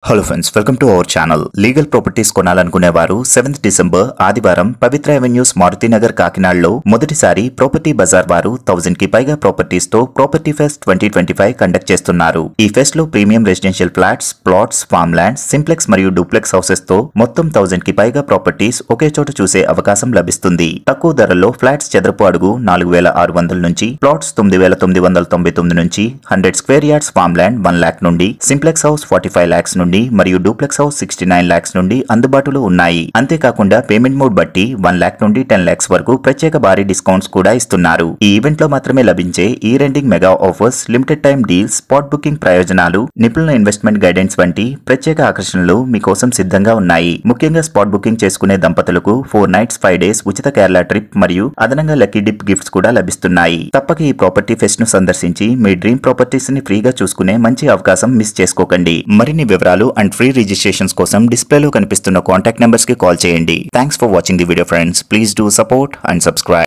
Hello friends, welcome to our channel. Legal properties కొనాలనుకునేవారు 7th December ఆదివారం Pavitra avenues Maruthi Nagar కాకినాడలో మొదటిసారి ప్రాపర్టీ బజార్ వారు 1000 కి పైగా ప్రాపర్టీస్ తో ప్రాపర్టీ ఫెస్ట్ 2025 కండక్ట్ చేస్తున్నారు. ఈ ఫెస్ట్ లో premium residential flats, plots, farm lands, simplex మరియు డూప్లెక్స్ హౌసెస్ తో మొత్తం 1000 కి పైగా ప్రాపర్టీస్ ఒకే చోట చూసే అవకాశం లభిస్తుంది. తక్కువ ధరల్లో ఫ్లాట్స్ చదరపు అడుగు 4600 నుంచి, ప్లాట్స్ 9999 నుంచి, 100 square yards farm land 1 lakh నుండి, సింప్లెక్స్ హౌస్ 45 lakhs నుండి మరియు డూప్లెక్స్ హౌస్ 69 lakhs నుండి అందుబాటులో ఉన్నాయి. అంతేకాకుండా పేమెంట్ మోడ్ బట్టి 1 lakh నుండి 10 lakhs వరకు ప్రత్యేక భారీ డిస్కౌంట్స్ కూడా ఇస్తున్నారు. ఈ ఈవెంట్ లో మాత్రమే లభించే ఈ trending mega offers, limited time deals, spot booking ప్రయోజనాలు, నిపుణుల ఇన్వెస్ట్మెంట్ గైడెన్స్ వంటి ప్రత్యేక ఆకర్షణలు మీకోసం సిద్ధంగా ఉన్నాయి. ముఖ్యంగా స్పాట్ బుకింగ్ చేసుకునే దంపతులకు 4 nights 5 days ఉచిత కేరళ ట్రిప్ మరియు అదనంగా లక్కీ డిప్ గిఫ్ట్స్ కూడా లభిస్తున్నాయి. తప్పక ఈ ప్రాపర్టీ ఫెస్ట్ ను సందర్శించి మీ డ్రీమ్ ప్రాపర్టీస్ ని ఫ్రీగా చూసుకునే మంచి అవకాశం మిస్ చేసుకోకండి. మరిన్ని వివరాలు అండ్ ఫ్రీ రిజిస్ట్రేషన్స్ కోసం డిస్ప్లేలో కనిపిస్తున్న కాంటాక్ట్ నెంబర్స్ కి కాల్ చేయండి. Thanks for watching the video friends. Please do support and subscribe.